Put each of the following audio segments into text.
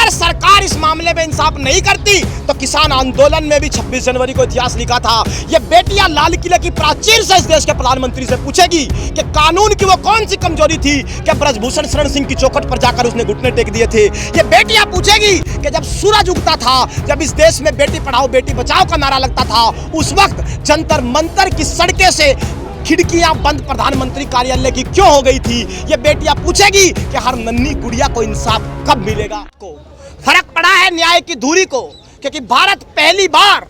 अगर सरकार इस मामले में इंसाफ नहीं करती तो किसान आंदोलन में भी 26 जनवरी को इतिहास लिखा था। ये बेटियां लाल किले की प्राचीर से इस देश के प्रधानमंत्री से पूछेगी कि कानून की वो कौन सी कमजोरी थी कि ब्रजभूषण शरण सिंह की चौखट पर जाकर उसने घुटने टेक दिए थे। ये बेटियां पूछेगी कि जब सूरज उगता था, जब इस देश में बेटी पढ़ाओ बेटी बचाओ का नारा लगता था, उस वक्त जंतर मंतर की सड़कें से खिड़कियां बंद प्रधानमंत्री कार्यालय की क्यों हो गई थी। ये बेटियां पूछेगी कि हर नन्ही गुड़िया को इंसाफ कब मिलेगा। को फर्क पड़ा है न्याय की दूरी को, क्योंकि भारत पहली बार,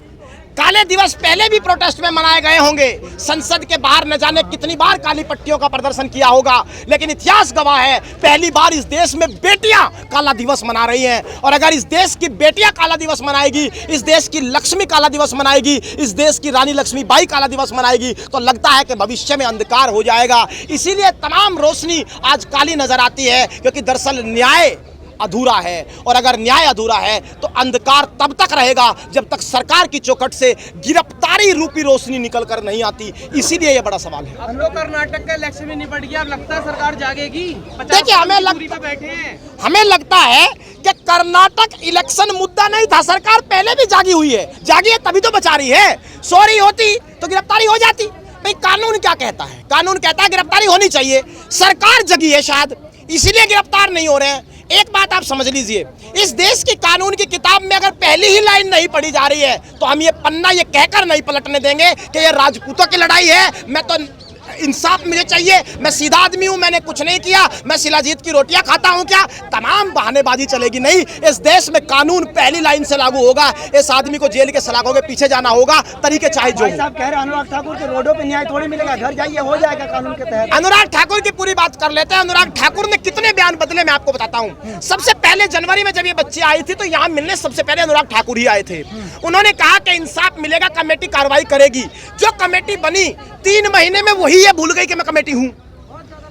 काले दिवस पहले भी प्रोटेस्ट में मनाए गए होंगे, संसद के बाहर न जाने कितनी बार काली पट्टियों का प्रदर्शन किया होगा, लेकिन इतिहास गवाह है पहली बार इस देश में बेटियां काला दिवस मना रही हैं। और अगर इस देश की बेटियां काला दिवस मनाएगी, इस देश की लक्ष्मी काला दिवस मनाएगी, इस देश की रानी लक्ष्मीबाई काला दिवस मनाएगी, तो लगता है कि भविष्य में अंधकार हो जाएगा। इसीलिए तमाम रोशनी आज काली नजर आती है, क्योंकि दरअसल न्याय अधूरा है। और अगर न्याय अधूरा है तो अंधकार तब तक रहेगा जब तक सरकार की चौखट से गिरफ्तारी रूपी रोशनी निकल कर नहीं आती। इसीलिए ये बड़ा सवाल है। अब तो कर्नाटक का इलेक्शन भी निपट गया, अब लगता है सरकार जागेगी। देखिए, हमें लगता है कि कर्नाटक इलेक्शन मुद्दा नहीं था, सरकार पहले भी जागी हुई है, जागी है तभी तो बचा रही है। सॉरी होती तो गिरफ्तारी हो जाती। भाई कानून क्या कहता है? कानून कहता है गिरफ्तारी होनी चाहिए, सरकार जगी है शायद इसीलिए गिरफ्तार नहीं हो रहे हैं। एक बात आप समझ लीजिए, इस देश की कानून की किताब में अगर पहली ही लाइन नहीं पढ़ी जा रही है तो हम ये पन्ना ये कहकर नहीं पलटने देंगे कि ये राजपूतों की लड़ाई है। मैं तो इंसाफ मुझे चाहिए, मैं सीधा आदमी हूं, मैंने कुछ नहीं किया, मैं शिलाजीत की रोटियां खाता हूं क्या? तमाम बहानेबाजी चलेगी नहीं। इस देश में कानून पहली लाइन से लागू होगा। इस आदमी को जेल के सलाखों के पीछे जाना होगा, तरीके चाहे जो। साहब कह रहे हैं अनुराग ठाकुर के रोडों पे न्याय थोड़ी मिलेगा, घर जाइए हो जाएगा कानून के तहत। अनुराग ठाकुर की पूरी बात कर लेते हैं। अनुराग ठाकुर ने कितने बयान बदले मैं आपको बताता हूँ। सबसे पहले जनवरी में जब ये बच्ची आई थी तो यहाँ मिलने सबसे पहले अनुराग ठाकुर ही आए थे। उन्होंने कहा कि इंसाफ मिलेगा, कमेटी कार्रवाई करेगी। जो कमेटी बनी 3 महीने में वही ये भूल गई कि मैं कमेटी हूं।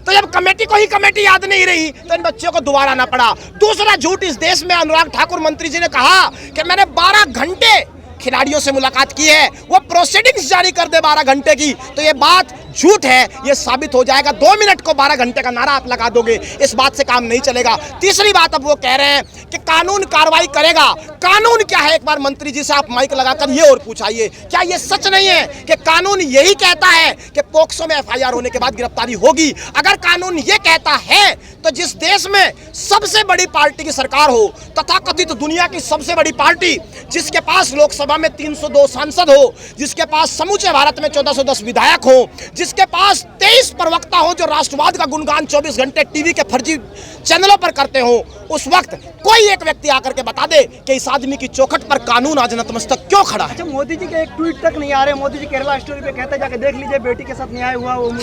तो जब कमेटी को ही कमेटी याद नहीं रही तो इन बच्चों को दोबारा आना पड़ा। दूसरा झूठ इस देश में अनुराग ठाकुर मंत्री जी ने कहा कि मैंने 12 घंटे खिलाड़ियों से मुलाकात की है, वो प्रोसीडिंग्स जारी कर दे 12 घंटे की, तो ये बात झूठ है, ये साबित हो जाएगा। 2 मिनट को 12 घंटे का नारा आप लगा दोगे, इस बात से काम नहीं चलेगा। तीसरी बात, अब वो कह रहे हैं कि कानून कार्रवाई करेगा। कानून क्या है? एक बार मंत्री जी से आप माइक लगाकर ये और पूछाइए, क्या ये सच नहीं है कि कानून यही कहता है कि पोक्सो में FIR होने के बाद गिरफ्तारी होगी? अगर कानून ये कहता है तो जिस देश में सबसे बड़ी पार्टी की सरकार हो, तथाकथित दुनिया की सबसे बड़ी पार्टी, जिसके पास लोकसभा में 302 सांसद हो, जिसके पास समूचे भारत में 1410 विधायक हो, जिसके पास 23 प्रवक्ता हो जो राष्ट्रवाद का गुणगान 24 घंटे टीवी के फर्जी चैनलों पर करते हो, उस वक्त कोई एक व्यक्ति आकर के बता दे कि इस आदमी की चौखट पर कानून आज नतमस्तक क्यों खड़ा है? अच्छा, मोदी जी के एक ट्वीट तक नहीं आ रहे। मोदी जी केरला स्टोरी पे कहते जाके देख लीजिए, बेटी के साथ न्याय हुआ, वो में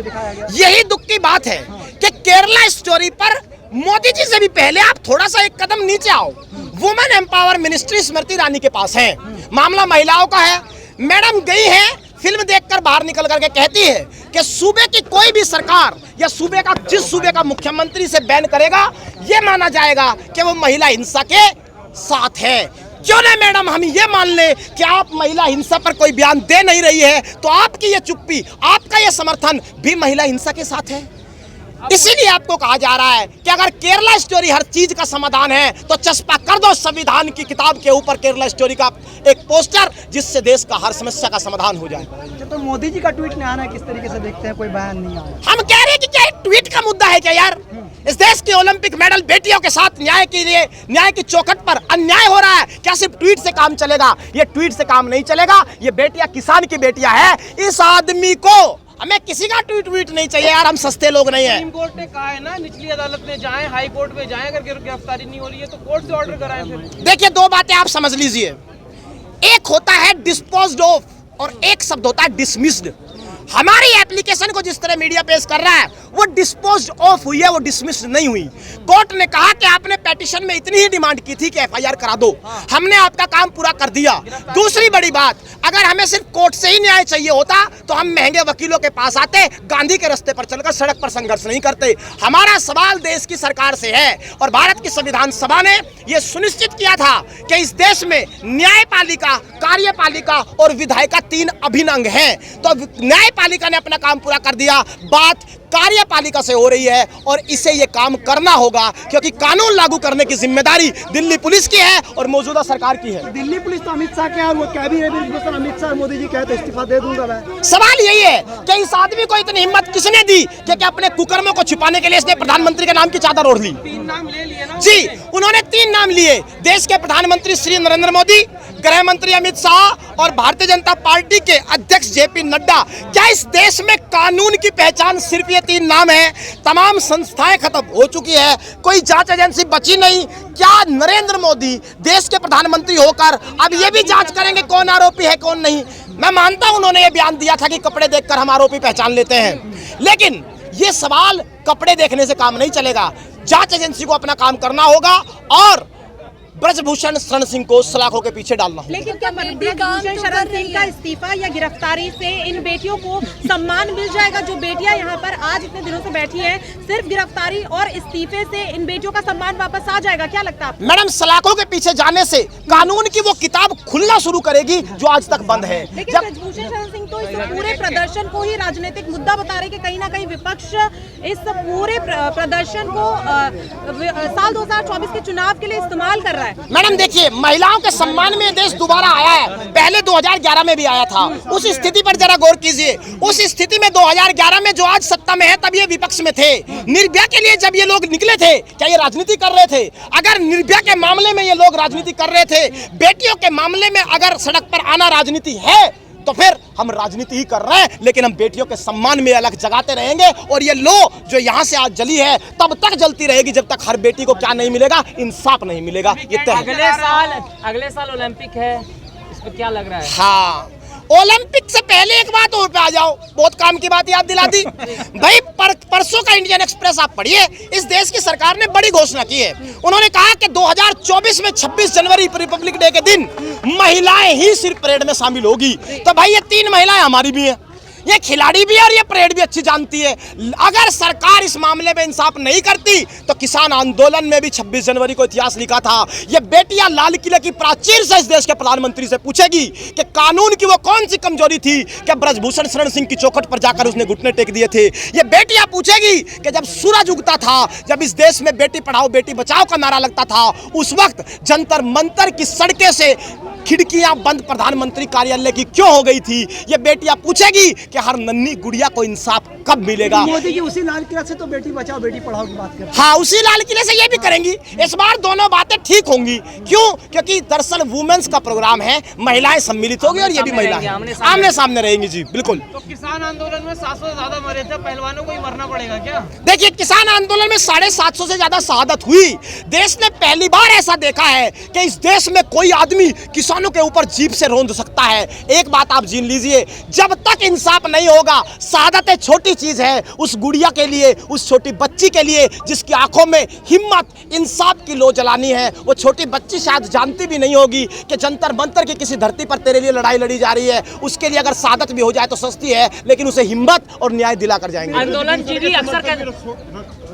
दिखाया गया। यही दुख की बात है कि केरला स्टोरी पर मोदी जी से भी पहले आप थोड़ा सा एक कदम नीचे आओ। Women empower ministry Smriti Irani के पास है, मामला महिलाओं का है। मैडम गई है, फिल्म देखकर बाहर निकल करके कहती है कि सूबे की कोई भी सरकार या सूबे का जिस सूबे का मुख्यमंत्री से बैन करेगा, ये माना जाएगा कि वो महिला हिंसा के साथ है। क्यों ना मैडम हम ये मान ले कि आप महिला हिंसा पर कोई बयान दे नहीं रही है, तो आपकी ये चुप्पी, आपका ये समर्थन भी महिला हिंसा के साथ है। इसीलिए आपको कहा जा रहा है कि अगर केरला स्टोरी हर चीज का समाधान है तो चस्पा कर दो संविधान की किताब के ऊपर केरला स्टोरी का एक पोस्टर, जिससे देश का हर समस्या का समाधान हो जाए। तो मोदी जी का ट्वीट नहीं आना किस तरीके से देखते हैं? कोई बयान नहीं आया। हम कह रहे हैं कि क्या ट्वीट का मुद्दा है क्या यार? इस देश की ओलंपिक मेडल बेटियों के साथ न्याय के लिए, न्याय की चौखट पर अन्याय हो रहा है, क्या सिर्फ ट्वीट से काम चलेगा? ये ट्वीट से काम नहीं चलेगा। ये बेटियां किसान की बेटियां हैं। इस आदमी को हमें किसी का ट्वीट नहीं चाहिए यार, हम सस्ते लोग नहीं हैं। सुप्रीम कोर्ट ने कहा है ना, निचली अदालत में जाएं, हाई कोर्ट में जाएं, अगर गिरफ्तारी नहीं हो रही है तो कोर्ट से ऑर्डर कराएं। फिर देखिए, 2 बातें आप समझ लीजिए। एक होता है डिस्पोज्ड ऑफ और एक शब्द होता है डिसमिस्ड। हमारी एप्लीकेशन को जिस तरह मीडिया पेश कर रहा है वो डिस्पोज्ड ऑफ हुई है, वो डिसमिस्ड नहीं हुई। कोर्ट ने कहा कि आपने पेटिशन में इतनी ही डिमांड की थी कि FIR करा दो, हमने आपका काम पूरा कर दिया। दूसरी बड़ी बात, अगर हमें सिर्फ कोर्ट से ही न्याय चाहिए होता तो हम महंगे वकीलों के पास आते, गांधी के रास्ते पर चलकर सड़क पर संघर्ष नहीं करते। हमारा सवाल देश की सरकार से है और भारत की संविधान सभा ने यह सुनिश्चित किया था कि इस देश में न्यायपालिका, कार्यपालिका और विधायिका 3 अभिन्न अंग हैं। तो न्याय न्यायपालिका ने अपना काम पूरा कर दिया, बात कार्यपालिका से हो रही है और इसे ये काम करना होगा क्योंकि कानून लागू करने की जिम्मेदारी दिल्ली पुलिस की है और मौजूदा सरकार की है। दिल्ली पुलिस तो अमित शाह के और वो कैबिनेट मिनिस्टर अमित शाह मोदी जी कहते इस्तीफा दे दूंगा मैं। सवाल यही है कि इस आदमी को इतनी हिम्मत किसने दी कि अपने कुकर्मों को छिपाने के लिए इसने प्रधानमंत्री के नाम की चादर ओढ़ ली। 3 नाम ले लिए ना जी, उन्होंने 3 नाम लिए, देश के प्रधानमंत्री श्री नरेंद्र मोदी, गृह मंत्री अमित शाह और भारतीय जनता पार्टी के अध्यक्ष जेपी नड्डा। क्या इस देश में कानून की पहचान सिर्फ ये 3 नाम है? तमाम संस्थाएं खत्म हो चुकी है, कोई जांच एजेंसी बची नहीं। क्या नरेंद्र मोदी देश के प्रधानमंत्री होकर अब ये भी जांच करेंगे कौन आरोपी है कौन नहीं? मैं मानता हूं उन्होंने ये बयान दिया था कि कपड़े देखकर हम आरोपी पहचान लेते हैं, लेकिन ये सवाल कपड़े देखने से काम नहीं चलेगा। जांच एजेंसी को अपना काम करना होगा और ब्रजभूषण शरण सिंह को सलाखों के पीछे डालना होगा। लेकिन क्या ब्रजभूषण शरण सिंह का इस्तीफा या गिरफ्तारी से इन बेटियों को सम्मान मिल जाएगा? जो बेटियां यहाँ पर आज इतने दिनों से बैठी हैं, सिर्फ गिरफ्तारी और इस्तीफे से इन बेटियों का सम्मान वापस आ जाएगा? क्या लगता है आपको? मैडम, सलाखों के पीछे जाने से कानून की वो किताब खुलना शुरू करेगी जो आज तक बंद है। लेकिन ब्रजभूषण शरण सिंह तो इस पूरे प्रदर्शन को ही राजनीतिक मुद्दा बता रहे कि कहीं ना कहीं विपक्ष इस पूरे प्रदर्शन को साल 2024 के चुनाव के लिए इस्तेमाल कर रहा है। मैडम देखिए, महिलाओं के सम्मान में देश दोबारा आया है, पहले 2011 में भी आया था। उस स्थिति पर जरा गौर कीजिए। उस स्थिति में 2011 में जो आज सत्ता में है तब ये विपक्ष में थे। निर्भया के लिए जब ये लोग निकले थे, क्या ये राजनीति कर रहे थे? अगर निर्भया के मामले में ये लोग राजनीति कर रहे थे, बेटियों के मामले में अगर सड़क पर आना राजनीति है, तो फिर हम राजनीति ही कर रहे हैं, लेकिन हम बेटियों के सम्मान में अलग जगाते रहेंगे। और ये लो जो यहाँ से आज जली है तब तक जलती रहेगी जब तक हर बेटी को क्या नहीं मिलेगा, इंसाफ नहीं मिलेगा। ये तय है। अगले साल ओलंपिक है, इस पर क्या लग रहा है? हाँ, ओलंपिक से पहले एक बात और पे आ जाओ, बहुत काम की बात याद दिला दी भाई। परसों का इंडियन एक्सप्रेस आप पढ़िए, इस देश की सरकार ने बड़ी घोषणा की है। उन्होंने कहा कि 2024 में 26 जनवरी रिपब्लिक डे के दिन महिलाएं ही सिर्फ परेड में शामिल होगी। तो भाई ये 3 महिलाएं हमारी भी हैं, ये खिलाड़ी भी है और ये परेड भी अच्छी जानती है। अगर सरकार इस मामले में इंसाफ नहीं करती तो किसान आंदोलन में भी 26 जनवरी को इतिहास लिखा था। ये बेटियां लाल किले की प्राचीर से इस देश के प्रधानमंत्री से पूछेगी कि कानून की वो कौन सी कमजोरी थी कि ब्रजभूषण शरण सिंह की चौखट पर जाकर उसने घुटने टेक दिए थे। ये बेटियां पूछेगी कि जब सूरज उगता था, जब इस देश में बेटी पढ़ाओ बेटी बचाओ का नारा लगता था, उस वक्त जंतर मंतर की सड़कें से खिड़कियां बंद प्रधानमंत्री कार्यालय की क्यों हो गई थी। ये बेटियां पूछेगी कि हर नन्ही गुड़िया को इंसाफ कब मिलेगा। मोदी जी उसी लाल किला से तो बेटी बचाओ बेटी पढ़ाओ की बात कर रहे हैं। हाँ, उसी लाल किले से ये भी करेंगी। इस बार दोनों बातें ठीक होंगी। क्यों? क्योंकि दरअसल वुमेन्स का प्रोग्राम है, महिलाएं सम्मिलित होगी और ये भी महिलाएं आमने सामने रहेंगी। जी बिल्कुल। तो किसान आंदोलन में 700 से ज्यादा मरे थे, पहलवानों को ही मरना पड़ेगा क्या? देखिए, किसान आंदोलन में 750 से ज्यादा शहादत हुई। देश ने पहली बार ऐसा देखा है कि इस देश में कोई आदमी किसानों के ऊपर जीप से रौंद सकता है। एक बात आप जीन लीजिए, जब तक इंसाफ नहीं होगा, शहादत एक छोटी चीज है उस गुड़िया के लिए, उस छोटी बच्ची के लिए जिसकी आंखों में हिम्मत इंसाफ की लो जलानी है। वो छोटी बच्ची शायद जानती भी नहीं होगी कि जंतर मंतर की किसी धरती पर तेरे लिए लड़ाई लड़ी जा रही है। उसके लिए अगर शहादत भी हो जाए तो सस्ती है, लेकिन उसे हिम्मत और न्याय दिला कर जाएंगे। आंदोलन जीवी अक्सर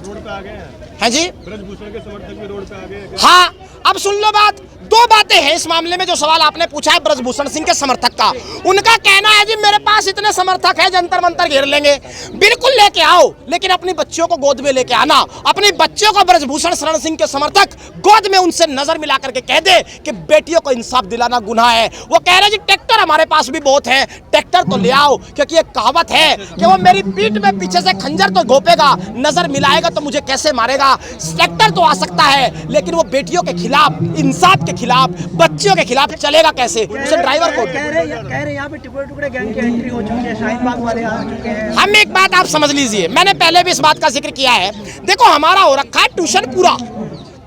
रोड पे आ गए हैं। हैं जी? ब्रजभूषण के समर्थक भी रोड पे आ गए। हाँ, अब सुन लो बात। 2 बातें हैं इस मामले में। जो सवाल आपने पूछा है ब्रजभूषण सिंह के समर्थक का, उनका कहना है जी मेरे पास इतने समर्थक हैं, जंतर मंतर घेर लेंगे। बिल्कुल लेके आओ, लेकिन अपनी बच्चियों को गोद में लेके आना। अपनी बच्चियों को ब्रजभूषण शरण सिंह के समर्थक गोद में उनसे नजर मिला करके कह दे कि बेटियों को इंसाफ दिलाना गुनाह है। वो कह रहे जी ट्रैक्टर हमारे पास भी बहुत है, ट्रैक्टर तो ले आओ, क्योंकि एक कहावत है कि वो मेरी पीठ में पीछे से खंजर तो घोपेगा, नजर मिलाएगा तो मुझे कैसे मारेगा। ट्रैक्टर तो आ सकता है, लेकिन वो बेटियों के खिलाफ, इंसाफ के खिलाफ, बच्चियों के खिलाफ चलेगा कैसे? उसे ड्राइवर को कह रहे यहाँ पे टुकड़े टुकड़े गैंग की एंट्री हो चुकी है, शाहीन बाग वाले आ चुके हैं। हम एक बात आप समझ लीजिए, मैंने पहले भी इस बात का जिक्र किया है। देखो, हमारा हो रखा है ट्यूशन पूरा।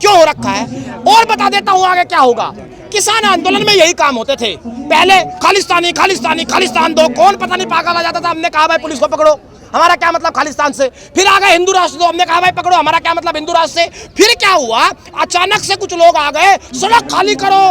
क्यों हो रखा है और बता देता हूँ आगे क्या होगा। किसान आंदोलन में यही काम होते थे। पहले खालिस्तानी खालिस्तानी खालिस्तान दो, कौन पता नहीं पागल आ जाता था। हमने कहा भाई पुलिस को पकड़ो, हमारा क्या मतलब खालिस्तान से। फिर आ गए हिंदू राष्ट्र दो, हमने कहा भाई पकड़ो, हमारा क्या मतलब हिंदू राष्ट्र से। फिर क्या हुआ, अचानक से कुछ लोग आ गए, सड़क खाली करो,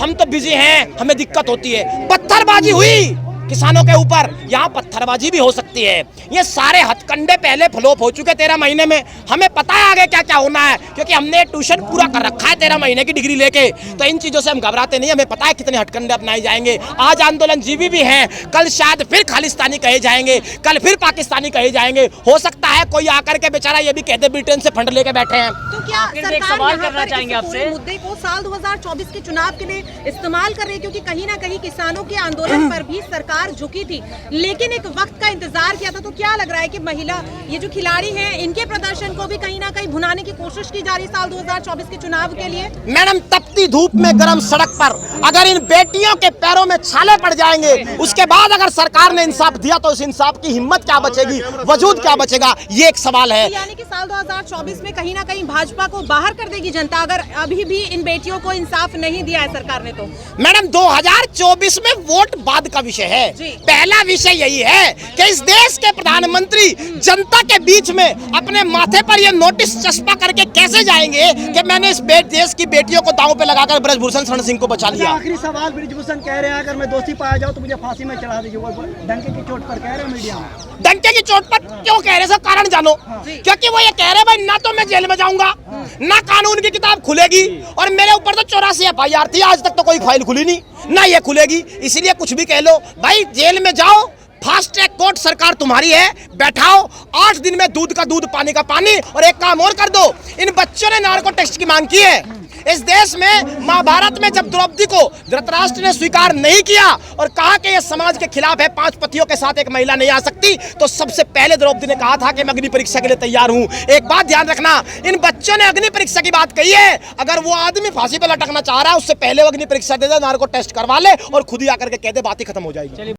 हम तो बिजी हैं, हमें दिक्कत होती है। पत्थरबाजी हुई, किसानों के ऊपर, यहाँ पत्थरबाजी भी हो सकती है। ये सारे हथकंडे पहले फ्लॉप हो चुके 13 महीने में। हमें पता है आगे क्या क्या होना है, क्योंकि हमने ट्यूशन पूरा कर रखा है 13 महीने की डिग्री लेके। तो इन चीजों से हम घबराते नहीं, हमें पता है कितने हथकंडे अपनाए जाएंगे। आज आंदोलनजीवी भी हैं, कल शायद फिर खालिस्तानी कहे जाएंगे, कल फिर पाकिस्तानी कहे जाएंगे। हो सकता है कोई आकर के बेचारा ये भी कह दे ब्रिटेन से फंड लेके बैठे हैं। तो क्या आखिर एक सरकार सवाल यहाँ करना पर चाहेंगे इस आपसे। पूरे मुद्दे को साल 2024 के चुनाव के लिए इस्तेमाल कर रही है, क्योंकि कहीं ना कहीं किसानों के आंदोलन पर भी सरकार झुकी थी, लेकिन एक वक्त का इंतजार किया था। तो क्या लग रहा है कि महिला ये जो खिलाड़ी हैं, इनके प्रदर्शन को भी कहीं ना कहीं भुनाने की कोशिश की जा रही है साल 2024 के चुनाव के लिए? मैडम, तपती धूप में गरम सड़क पर अगर इन बेटियों के पैरों में छाले पड़ जाएंगे, उसके बाद अगर सरकार ने इंसाफ दिया तो उस इंसाफ की हिम्मत क्या बचेगी, वजूद क्या बचेगा, ये एक सवाल है। तो यानी कि साल 2024 में कहीं ना कहीं भाजपा को बाहर कर देगी जनता, अगर अभी भी इन बेटियों को इंसाफ नहीं दिया है सरकार ने तो? मैडम, 2024 में वोट बाद का विषय है। पहला विषय यही है कि इस देश के प्रधानमंत्री जनता के बीच में अपने माथे पर ये नोटिस चस्पा करके कैसे जाएंगे कि मैंने इस देश की बेटियों को दांव पे लगाकर ब्रजभूषण शरण सिंह को बचा लिया। आखिरी सवाल, ब्रिजभूषण कह रहे हैं अगर मैं दोषी पाया जाऊं तो मुझे फांसी में चढ़ा दीजिए, वो डंके की चोट पर कह रहे हैं मीडिया में। डंके की चोट पर क्यों कह रहे हैं, कारण जानो। क्योंकि वो ये कह रहे हैं भाई ना तो मैं जेल में जाऊंगा, ना कानून की किताब खुलेगी, और मेरे ऊपर तो 84 FIR थी, आज तक तो कोई फाइल खुली नहीं, ना ये खुलेगी। इसीलिए कुछ भी कह लो भाई, जेल में जाओ, फास्ट ट्रैक कोर्ट सरकार तुम्हारी है, बैठाओ, 8 दिन में दूध का दूध पानी का पानी। और एक काम और कर दो, इन बच्चों ने नार्को टेस्ट की मांग की है। इस देश में महाभारत में जब द्रौपदी को धृतराष्ट्र ने स्वीकार नहीं किया और कहा कि ये समाज के खिलाफ है, 5 पतियों के साथ एक महिला नहीं आ सकती, तो सबसे पहले द्रौपदी ने कहा था कि मैं अग्नि परीक्षा के लिए तैयार हूं। एक बात ध्यान रखना, इन बच्चों ने अग्नि परीक्षा की बात कही है। अगर वो आदमी फांसी पर लटकना चाह रहा है, उससे पहले वो अग्नि परीक्षा दे दे, नार्को टेस्ट करवा ले और खुद ही आकर के कह दे, बात ही खत्म हो जाएगी।